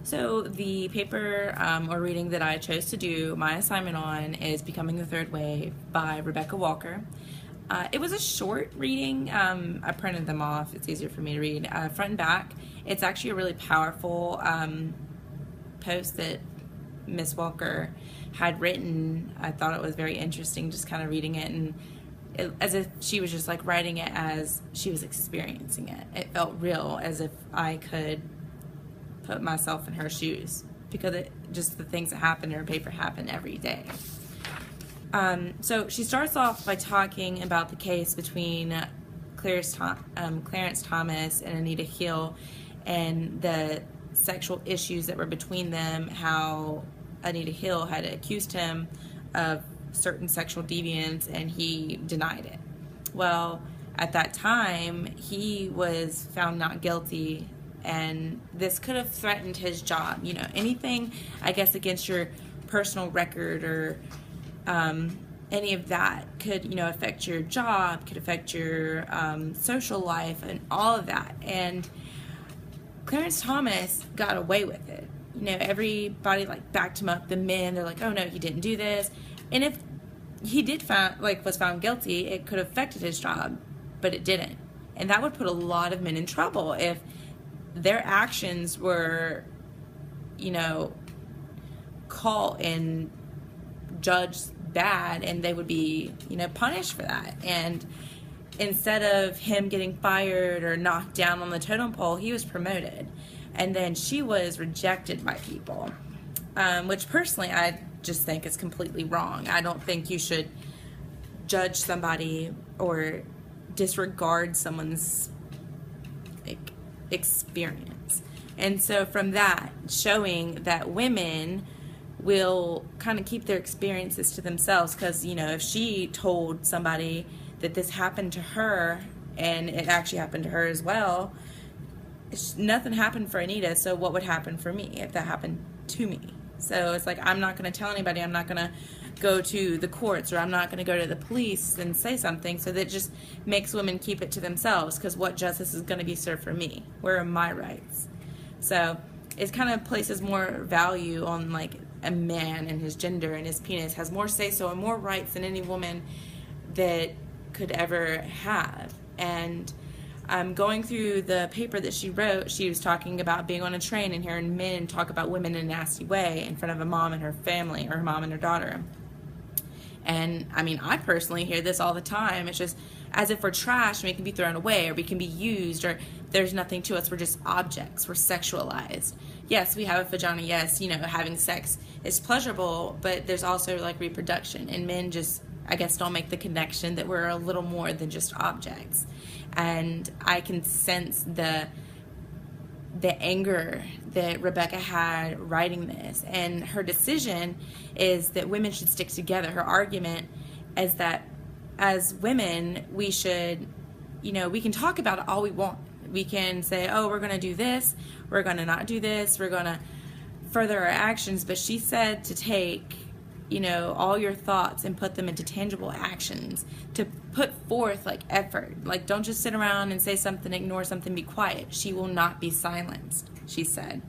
So the paper or reading that I chose to do my assignment on is Becoming the Third Wave by Rebecca Walker. It was a short reading. I printed them off. It's easier for me to read. Front and back. It's actually a really powerful post that Miss Walker had written. I thought it was very interesting just kind of reading it, and as if she was just like writing it as she was experiencing it. It felt real, as if I could put myself in her shoes, because just the things that happen in her paper happen every day. So she starts off by talking about the case between Clarence Thomas and Anita Hill and the sexual issues that were between them, how Anita Hill had accused him of certain sexual deviance and he denied it. Well, at that time, he was found not guilty, and this could have threatened his job. You know, anything, I guess, against your personal record or any of that could, you know, affect your job, could affect your social life and all of that. And Clarence Thomas got away with it. You know, everybody like backed him up. The men, they're like, oh no, he didn't do this. And if he was found guilty, it could have affected his job, but it didn't. And that would put a lot of men in trouble if their actions were, you know, caught and judged bad, and they would be, you know, punished for that. And instead of him getting fired or knocked down on the totem pole, he was promoted. And then she was rejected by people, which personally I just think is completely wrong. I don't think you should judge somebody or disregard someone's experience. And so from that, showing that women will kind of keep their experiences to themselves, because, you know, if she told somebody that this happened to her, and it actually happened to her as well, nothing happened for Anita, so what would happen for me if that happened to me? So it's like, I'm not going to tell anybody, I'm not going to go to the courts, or I'm not going to go to the police and say something. So that just makes women keep it to themselves, because what justice is going to be served for me? Where are my rights? So it kind of places more value on like a man and his gender, and his penis has more say-so and more rights than any woman that could ever have. And going through the paper that she wrote, she was talking about being on a train and hearing men talk about women in a nasty way in front of a mom and her family, or her mom and her daughter. And I mean, I personally hear this all the time. It's just as if we're trash and we can be thrown away, or we can be used, or there's nothing to us. We're just objects. We're sexualized. Yes, we have a vagina. Yes, you know, having sex is pleasurable, but there's also like reproduction. And men just, I guess, don't make the connection that we're a little more than just objects. And I can sense the anger that Rebecca had writing this, and her decision is that women should stick together. Her argument is that as women, we should, you know, we can talk about it all we want. We can say, oh, we're going to do this, we're going to not do this, we're going to further our actions, but she said to take, you know, all your thoughts and put them into tangible actions, to put forth like effort. Like, don't just sit around and say something, ignore something, be quiet. She will not be silenced, she said.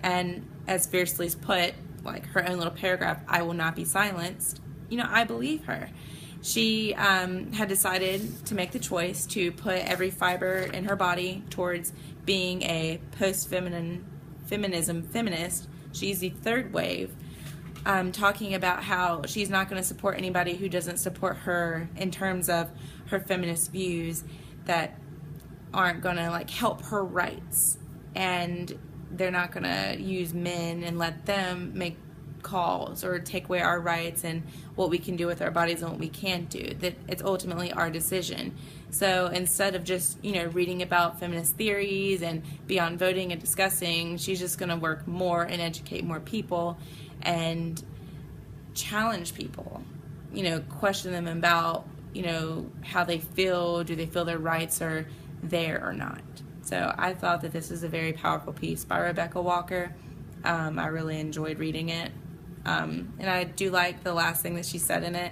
And as Fiercely's put, like her own little paragraph, I will not be silenced, you know, I believe her. She had decided to make the choice to put every fiber in her body towards being a post-feminism feminist. She's the third wave. Talking about how she's not going to support anybody who doesn't support her in terms of her feminist views, that aren't going to like help her rights, and they're not going to use men and let them make calls or take away our rights and what we can do with our bodies and what we can't do. That it's ultimately our decision. So instead of just, you know, reading about feminist theories and beyond voting and discussing, she's just going to work more and educate more people and challenge people, you know, question them about, you know, how they feel. Do they feel their rights are there or not? So I thought that this is a very powerful piece by Rebecca Walker. I really enjoyed reading it. And I do like the last thing that she said in it.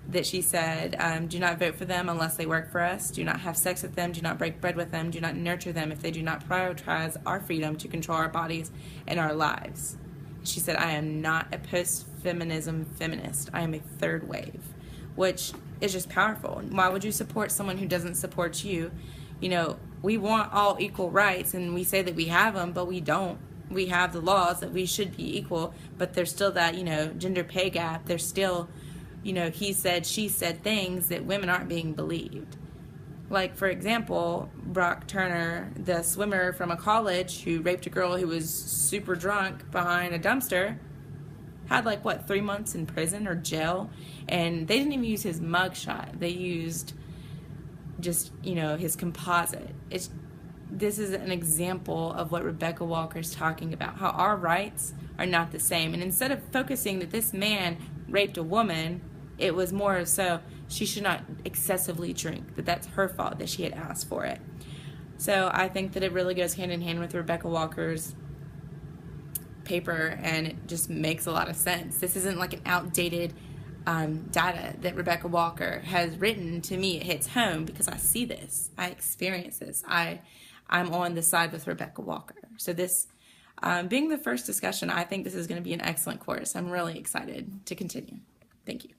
that she said, do not vote for them unless they work for us. Do not have sex with them. Do not break bread with them. Do not nurture them if they do not prioritize our freedom to control our bodies and our lives. She said, I am not a post-feminism feminist. I am a third wave, which is just powerful. Why would you support someone who doesn't support you? You know, we want all equal rights, and we say that we have them, but we don't. We have the laws that we should be equal, but there's still that, you know, gender pay gap. There's still, you know, he said, she said things that women aren't being believed. Like, for example, Brock Turner, the swimmer from a college who raped a girl who was super drunk behind a dumpster, had like, what, 3 months in prison or jail? And they didn't even use his mugshot. They used just, you know, his composite. This is an example of what Rebecca Walker is talking about, how our rights are not the same. And instead of focusing that this man raped a woman, it was more so she should not excessively drink, that that's her fault that she had asked for it. So I think that it really goes hand in hand with Rebecca Walker's paper, and it just makes a lot of sense. This isn't like an outdated data that Rebecca Walker has written. To me, it hits home because I see this, I experience this, I'm on the side with Rebecca Walker. So this being the first discussion, I think this is going to be an excellent course. I'm really excited to continue. Thank you.